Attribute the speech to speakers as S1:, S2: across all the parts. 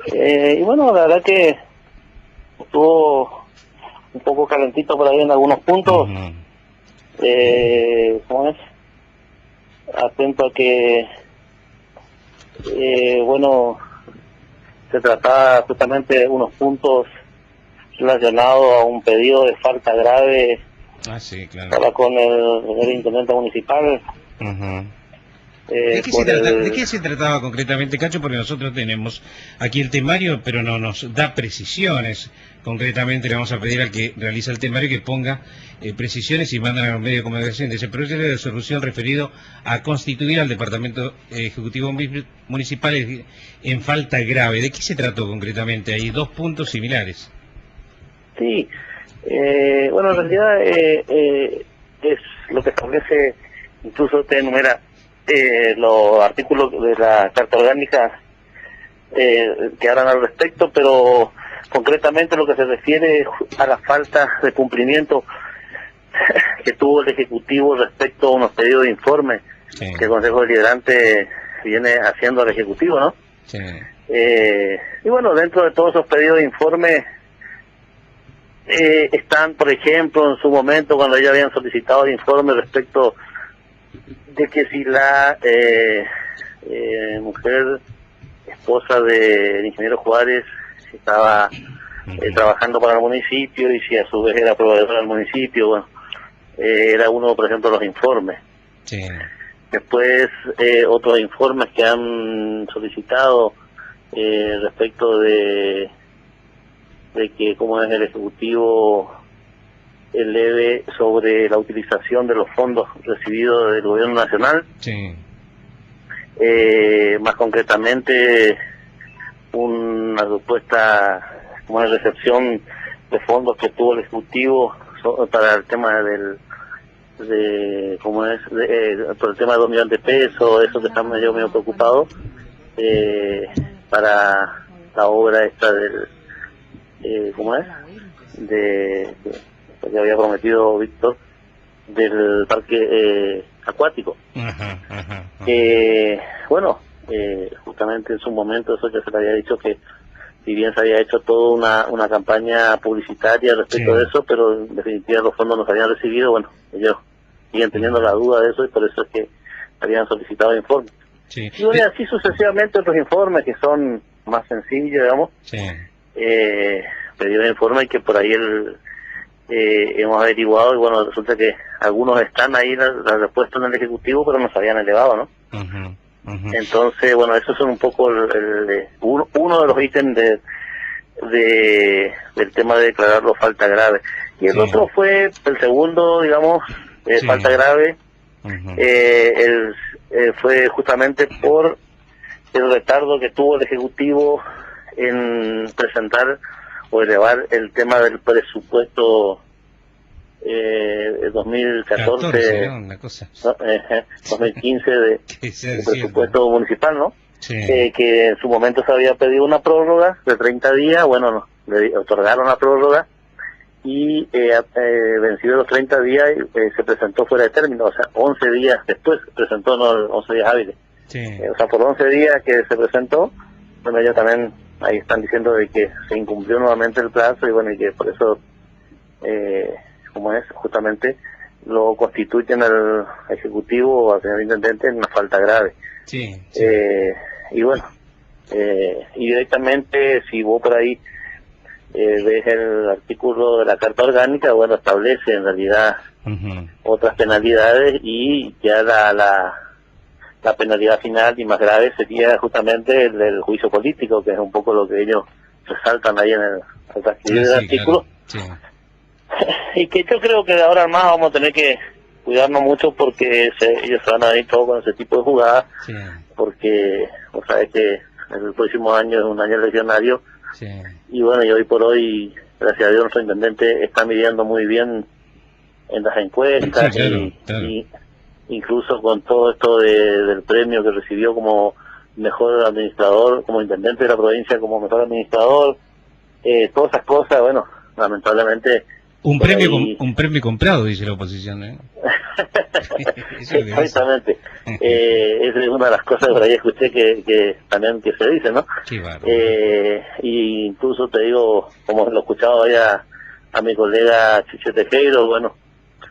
S1: Y bueno, la verdad que estuvo un poco calentito por ahí en algunos puntos. ¿Cómo es? Atento a que, bueno, se trataba justamente de unos puntos relacionados a un pedido de falta grave
S2: Sí, claro.
S1: para con el intendente municipal.
S2: ¿De qué se trataba concretamente, Cacho? Porque nosotros tenemos aquí el temario, pero no nos da precisiones. Concretamente le vamos a pedir al que realiza el temario que ponga precisiones y mandan a los medios de comunicación. Dice, proyecto de resolución referido a constituir al Departamento Ejecutivo Municipal en falta grave. ¿De qué se trató concretamente? Hay dos puntos similares.
S1: Sí, bueno, en realidad es lo que establece, incluso te enumera los artículos de la Carta Orgánica que hablan al respecto, pero concretamente lo que se refiere a la falta de cumplimiento que tuvo el Ejecutivo respecto a unos pedidos de informe que el Consejo Deliberante viene haciendo al Ejecutivo, ¿no?
S2: Sí.
S1: Y bueno, dentro de todos esos pedidos de informe están, por ejemplo, en su momento cuando ellos habían solicitado el informe respecto de que si la mujer esposa del ingeniero Juárez estaba trabajando para el municipio y si a su vez era proveedora del municipio, bueno, era uno, por ejemplo, de los informes.
S2: Sí.
S1: Después, otros informes que han solicitado respecto de que como es el Ejecutivo eleve sobre la utilización de los fondos recibidos del Gobierno Nacional.
S2: Sí.
S1: Más concretamente, una supuesta como una recepción de fondos que tuvo el Ejecutivo para el tema por el tema de 2 millones de pesos, eso que está medio preocupado, para la obra esta del que había prometido Víctor, del parque acuático. Bueno, justamente en su momento eso ya se le había dicho que si bien se había hecho toda una campaña publicitaria respecto de eso, pero en definitiva los fondos no se habían recibido, bueno, ellos siguen teniendo la duda de eso y por eso es que habían solicitado informes.
S2: Sí.
S1: Y bueno, así sucesivamente otros informes que son más sencillos, digamos, pedido de informe y que por ahí hemos averiguado y bueno, resulta que algunos están ahí la respuesta en el Ejecutivo pero no se habían elevado, ¿no? Entonces, bueno, esos son un poco uno de los ítems del tema de declararlo falta grave. Y el otro fue el segundo, digamos, falta grave, fue justamente por el retardo que tuvo el Ejecutivo en presentar o elevar el tema del presupuesto 2014,
S2: una cosa.
S1: 2015 de presupuesto municipal, ¿no? Que en su momento se había pedido una prórroga de 30 días, bueno, le otorgaron la prórroga y vencidos los 30 días se presentó fuera de término, o sea, 11 días después presentó, no 11 días hábiles. O sea, por 11 días que se presentó, bueno, ellos también ahí están diciendo de que se incumplió nuevamente el plazo y bueno, y que por eso, como es, justamente lo constituyen al Ejecutivo o al señor Intendente en una falta grave. Y bueno, y directamente, si vos por ahí ves el artículo de la Carta Orgánica, bueno, establece en realidad otras penalidades y ya la penalidad final y más grave sería justamente el del juicio político, que es un poco lo que ellos resaltan ahí al transcribir el artículo. Y que yo creo que de ahora en más vamos a tener que cuidarnos mucho porque ellos se van a venir todos con ese tipo de jugadas, porque vos sabés que el próximo año es un año eleccionario y bueno, y hoy por hoy, gracias a Dios, nuestro intendente está midiendo muy bien en las encuestas y incluso con todo esto del premio que recibió como mejor administrador, como intendente de la provincia, como mejor administrador, todas esas cosas, bueno, lamentablemente...
S2: Un premio comprado, dice la oposición,
S1: Exactamente. Esa es una de las cosas que por ahí escuché que también que se dice, ¿no? Y incluso te digo, como lo escuchaba hoy a mi colega Chiche Tejero, bueno,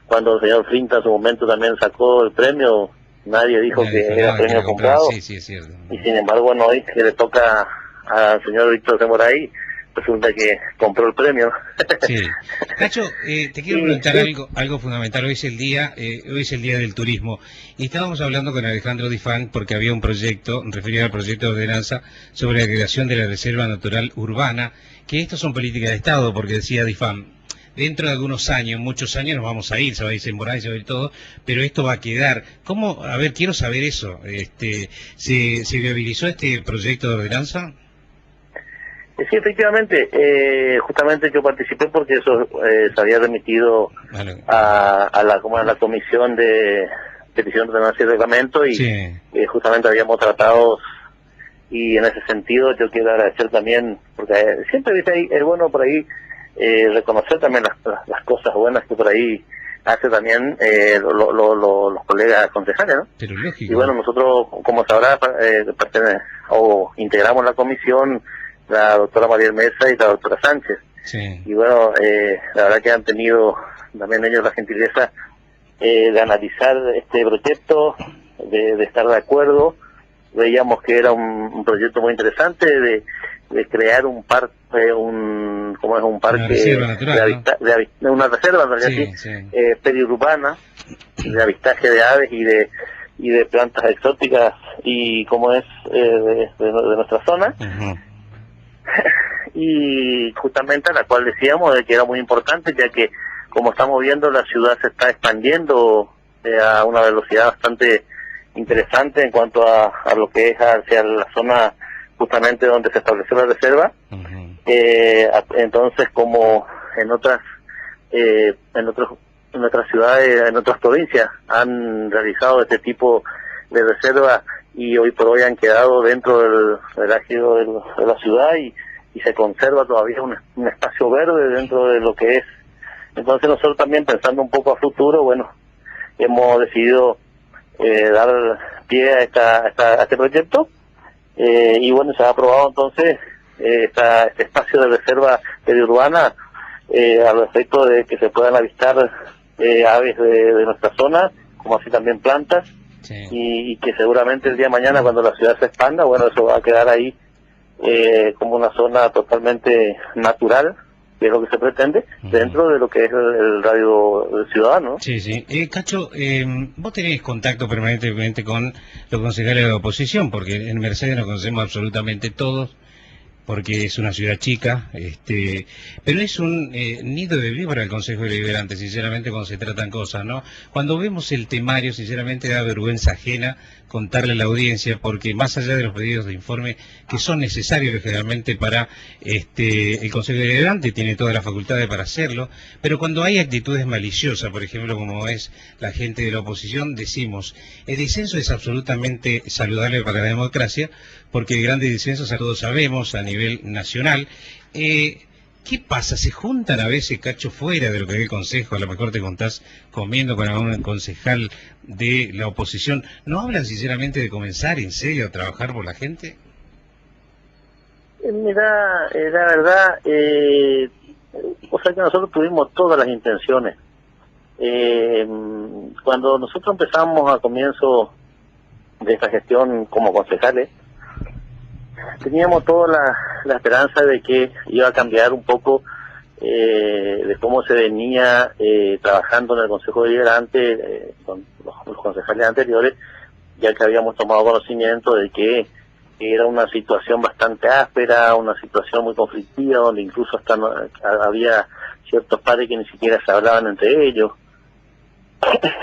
S1: cuando el señor Frinta en su momento también sacó el premio, nadie dijo que era premio comprado.
S2: Sí, es cierto.
S1: Y sin embargo, bueno, hoy que le toca al señor Víctor Semoray, resulta que compró el premio.
S2: Sí. Cacho, te quiero preguntar algo fundamental. Hoy es el día del turismo. Y estábamos hablando con Alejandro Difán porque había un proyecto, referido al proyecto de ordenanza sobre la creación de la Reserva Natural Urbana, que estos son políticas de Estado, porque decía Difán, dentro de algunos años, muchos años nos vamos a ir, se va a ir Semoray, se va a ir todo, pero esto va a quedar. ¿Cómo? A ver, quiero saber eso. ¿Se viabilizó este proyecto de ordenanza?
S1: Sí, efectivamente, justamente yo participé porque eso se había remitido a la comisión de petición de ordenanza y reglamento y justamente habíamos tratado, y en ese sentido yo quiero agradecer también, porque siempre es bueno por ahí reconocer también las cosas buenas que por ahí hace también los colegas concejales, ¿no?
S2: Pero lógico.
S1: Y bueno, nosotros, como sabrá, integramos la comisión la doctora María Mesa y la doctora Sánchez. Y bueno, la verdad que han tenido también ellos la gentileza de analizar este proyecto, de estar de acuerdo. Veíamos que era un proyecto muy interesante de crear un parque, un parque
S2: natural,
S1: una reserva en realidad, periurbana, de avistaje de aves y de plantas exóticas y como es de nuestra zona. Y justamente a la cual decíamos de que era muy importante, ya que como estamos viendo la ciudad se está expandiendo a una velocidad bastante interesante en cuanto a lo que es hacia la zona justamente donde se estableció la reserva. Entonces, como en otras ciudades, en otras provincias han realizado este tipo de reserva y hoy por hoy han quedado dentro del ágido de la ciudad y se conserva todavía un espacio verde dentro de lo que es. Entonces nosotros también pensando un poco a futuro, bueno, hemos decidido dar pie a este proyecto y bueno, se ha aprobado entonces este espacio de reserva periurbana al efecto de que se puedan avistar aves de nuestra zona, como así también plantas. Y que seguramente el día de mañana cuando la ciudad se expanda, bueno, eso va a quedar ahí como una zona totalmente natural, que es lo que se pretende, dentro de lo que es el radio del ciudadano.
S2: Cacho, vos tenés contacto permanentemente con los concejales de la oposición, porque en Mercedes nos conocemos absolutamente todos, porque es una ciudad chica, pero es un nido de víbora el Consejo Deliberante, sinceramente, cuando se tratan cosas, ¿no? Cuando vemos el temario, sinceramente da vergüenza ajena contarle a la audiencia, porque más allá de los pedidos de informe que son necesarios generalmente para el Consejo Deliberante, tiene todas las facultades para hacerlo, pero cuando hay actitudes maliciosas, por ejemplo, como es la gente de la oposición, decimos, el disenso es absolutamente saludable para la democracia, porque grandes disensos a todos sabemos a nivel nacional. ¿Qué pasa? ¿Se juntan a veces, Cacho, fuera de lo que es el Consejo? A lo mejor te contás comiendo con algún concejal de la oposición. ¿No hablan sinceramente de comenzar en serio a trabajar por la gente?
S1: Mira, la verdad, o sea que nosotros tuvimos todas las intenciones. Cuando nosotros empezamos a comienzo de esta gestión como concejales, teníamos toda la esperanza de que iba a cambiar un poco de cómo se venía trabajando en el Consejo Deliberante con los concejales anteriores, ya que habíamos tomado conocimiento de que era una situación bastante áspera, una situación muy conflictiva, donde incluso hasta había ciertos padres que ni siquiera se hablaban entre ellos.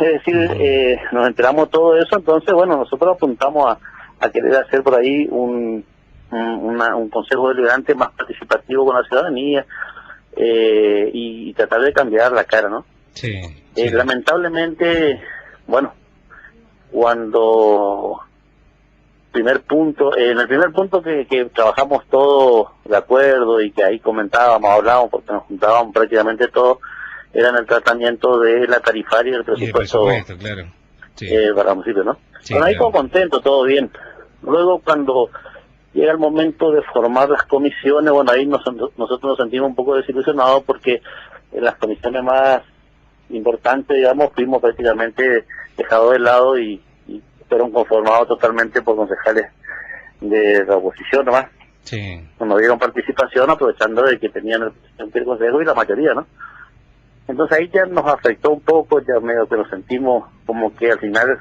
S1: Es decir, nos enteramos todo eso, entonces bueno, nosotros apuntamos a querer hacer por ahí un Consejo Deliberante más participativo con la ciudadanía y tratar de cambiar la cara, ¿no? Lamentablemente, bueno, cuando en el primer punto que trabajamos todos de acuerdo y que ahí comentábamos, hablábamos, porque nos juntábamos prácticamente todos, eran el tratamiento de la tarifaria y el presupuesto,
S2: claro. Sí.
S1: Para el municipio, ¿no?
S2: Sí,
S1: bueno, ahí
S2: claro.
S1: todo contento, todo bien. Luego, cuando llega el momento de formar las comisiones, bueno, ahí nosotros nos sentimos un poco desilusionados porque en las comisiones más importantes, digamos, fuimos prácticamente dejados de lado y fueron conformados totalmente por concejales de la oposición nomás.
S2: Sí.
S1: No dieron participación aprovechando de que tenían el presidente del consejo y la mayoría, ¿no? Entonces ahí ya nos afectó un poco, ya medio que nos sentimos como que al final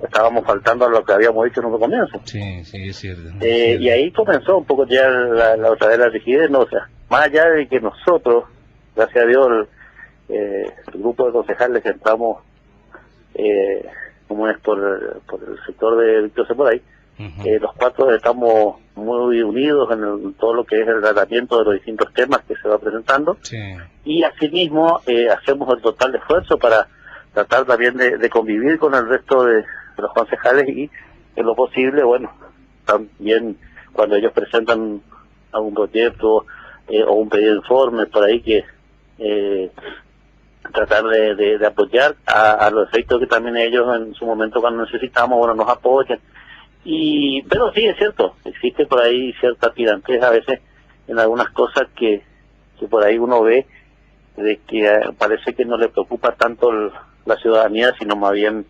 S1: estábamos faltando a lo que habíamos dicho en un comienzo.
S2: Sí, sí, es cierto.
S1: Y ahí comenzó un poco ya la otra vez la rigidez, ¿no? O sea, más allá de que nosotros, gracias a Dios, el grupo de concejales que entramos, como es por el sector de Víctor C. por ahí, los cuatro estamos muy unidos en todo lo que es el tratamiento de los distintos temas que se va presentando.
S2: Sí.
S1: Y asimismo hacemos el total esfuerzo para tratar también de convivir con el resto de los concejales y en lo posible, bueno, también cuando ellos presentan algún proyecto o un pedido de informe por ahí que tratar de apoyar a los efectos que también ellos en su momento cuando necesitamos, bueno, nos apoyan. Pero sí, es cierto, existe por ahí cierta tirantez a veces en algunas cosas que por ahí uno ve de que parece que no le preocupa tanto la ciudadanía, sino más bien,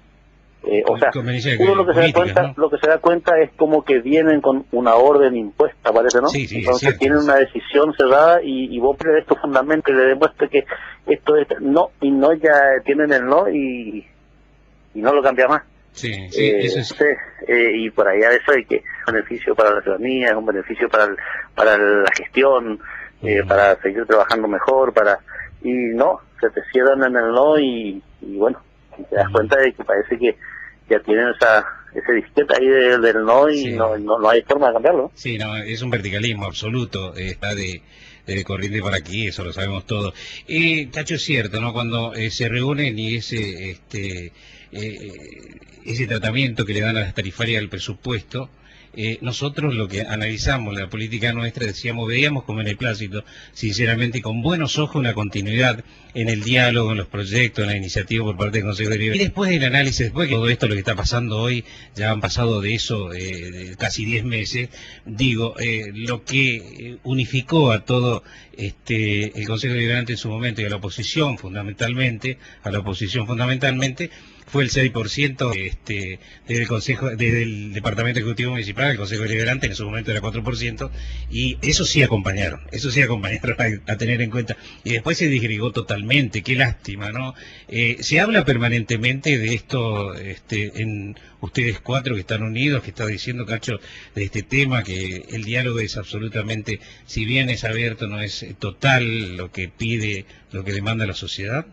S1: o sea, uno lo que se da cuenta es como que vienen con una orden impuesta, parece, ¿no?
S2: Sí,
S1: entonces tienen una decisión cerrada y vos le des tu fundamento y le demuestres que esto es no, y no ya tienen el no y no lo cambia más.
S2: Sí, eso es.
S1: Y por ahí a veces hay que es un beneficio para la ciudadanía, es un beneficio para la gestión, para seguir trabajando mejor, y no, se te cierran en el no y bueno, te das cuenta de que parece que ya tienen ese disquete ahí del no y no hay forma de cambiarlo.
S2: Sí, no, es un verticalismo absoluto, está de corriente para aquí, eso lo sabemos todos. Cacho, es cierto, ¿no? Cuando se reúnen y ese tratamiento que le dan a las tarifarias del presupuesto, nosotros lo que analizamos la política nuestra, veíamos como en el plácito, sinceramente, con buenos ojos una continuidad en el diálogo, en los proyectos, en la iniciativa por parte del Consejo Deliberante. Y después del análisis, después de todo esto, lo que está pasando hoy, ya han pasado de eso casi 10 meses, digo, lo que unificó a todo el Consejo Deliberante en su momento y a la oposición fundamentalmente, fue el 6% del Consejo, del Departamento Ejecutivo Municipal, el Consejo Deliberante, en su momento era 4%, y eso sí acompañaron a tener en cuenta. Y después se disgregó totalmente, qué lástima, ¿no? Se habla permanentemente de esto, en ustedes cuatro que están unidos, que está diciendo Cacho de este tema, que el diálogo es absolutamente, si bien es abierto, no es total lo que pide, lo que demanda la sociedad.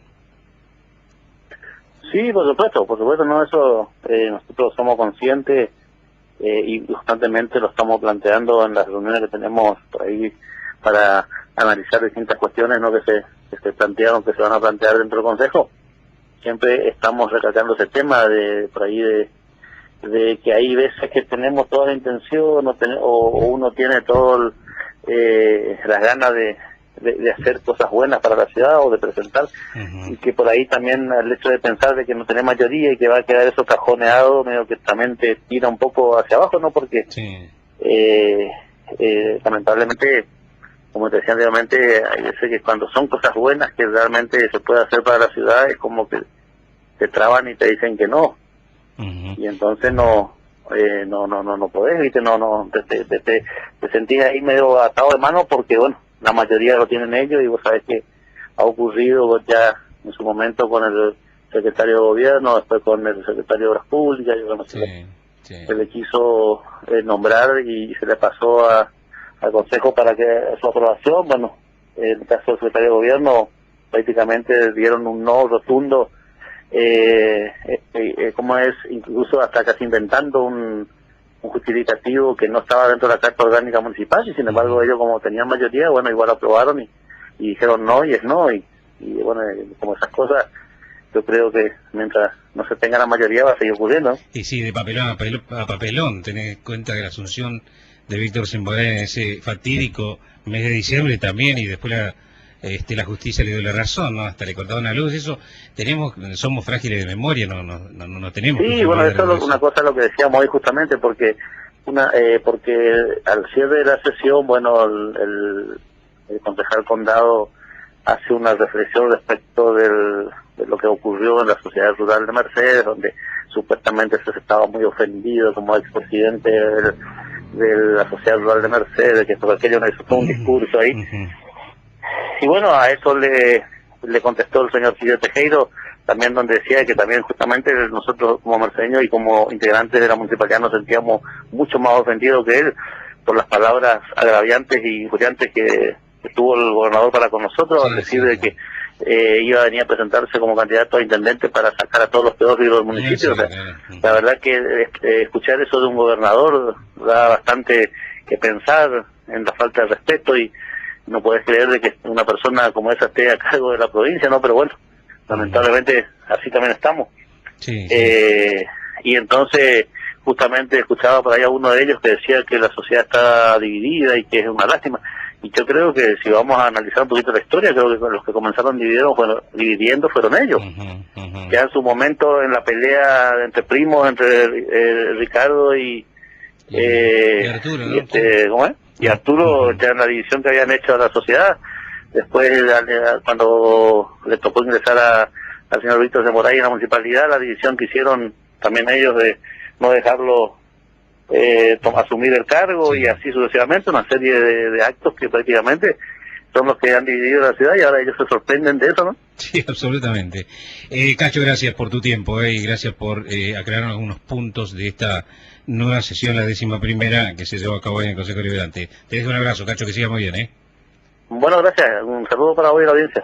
S1: Sí, por supuesto, no, eso nosotros somos conscientes y constantemente lo estamos planteando en las reuniones que tenemos por ahí para analizar distintas cuestiones, ¿no? que se plantearon, que se van a plantear dentro del Consejo. Siempre estamos recalcando ese tema de que hay veces que tenemos toda la intención o uno tiene todo las ganas de hacer cosas buenas para la ciudad o de presentar, y que por ahí también el hecho de pensar de que no tenés mayoría y que va a quedar eso cajoneado, medio que también te tira un poco hacia abajo, ¿no? Porque lamentablemente, como te decía anteriormente, hay veces que cuando son cosas buenas que realmente se puede hacer para la ciudad, es como que te traban y te dicen que no, y entonces no podés, ¿viste? Te sentís ahí medio atado de mano porque, bueno, la mayoría lo tienen ellos y vos sabés que ha ocurrido ya en su momento con el secretario de gobierno, después con el secretario de Obras Públicas, y bueno, se le quiso nombrar y se le pasó al Consejo para que su aprobación. Bueno, en el caso del secretario de gobierno prácticamente dieron un no rotundo, como es, incluso hasta casi inventando un justificativo que no estaba dentro de la Carta Orgánica Municipal, y sin embargo ellos, como tenían mayoría, bueno, igual aprobaron y dijeron no, y es no, y bueno, como esas cosas, yo creo que mientras no se tenga la mayoría va a seguir ocurriendo.
S2: Y sí, de papelón a papelón, tenés cuenta de la asunción de Víctor Semboré en ese fatídico mes de diciembre también, y después la justicia le dio la razón, ¿no? Hasta le cortaron la luz, eso somos frágiles de memoria, no tenemos.
S1: Sí, bueno, eso es una cosa lo que decíamos hoy justamente, porque porque al cierre de la sesión, bueno, el concejal Condado hace una reflexión respecto de lo que ocurrió en la sociedad rural de Mercedes, donde supuestamente se estaba muy ofendido como expresidente de la sociedad rural de Mercedes, que por aquello no hizo todo un discurso ahí. Y bueno, a eso le contestó el señor Silvio Tejero, también donde decía que también justamente nosotros como mercedeños y como integrantes de la municipalidad nos sentíamos mucho más ofendidos que él por las palabras agraviantes y injuriantes que tuvo el gobernador para con nosotros, al decir de que iba a venir a presentarse como candidato a intendente para sacar a todos los pedófilos del municipio. O sea, la verdad que escuchar eso de un gobernador da bastante que pensar en la falta de respeto, y no puedes creer de que una persona como esa esté a cargo de la provincia, ¿no? Pero bueno, lamentablemente así también estamos. Y entonces justamente escuchaba por ahí a uno de ellos que decía que la sociedad está dividida y que es una lástima. Y yo creo que si vamos a analizar un poquito la historia, creo que los que comenzaron dividiendo fueron ellos. Ya en su momento, en la pelea entre primos, entre Ricardo y
S2: Arturo, ¿no?
S1: ¿cómo es? Y Arturo, ya en la división que habían hecho a la sociedad, después cuando le tocó ingresar al señor Víctor de Moray en la municipalidad, la división que hicieron también ellos de no dejarlo asumir el cargo, y así sucesivamente, una serie de actos que prácticamente son los que han dividido la ciudad, y ahora ellos se sorprenden de eso, ¿no?
S2: Sí, absolutamente. Cacho, gracias por tu tiempo y gracias por aclarar algunos puntos de esta nueva sesión, la 11ª que se llevó a cabo en el Consejo Deliberante. Te dejo un abrazo, Cacho, que siga muy bien, ¿eh?
S1: Bueno, gracias. Un saludo para hoy a la audiencia.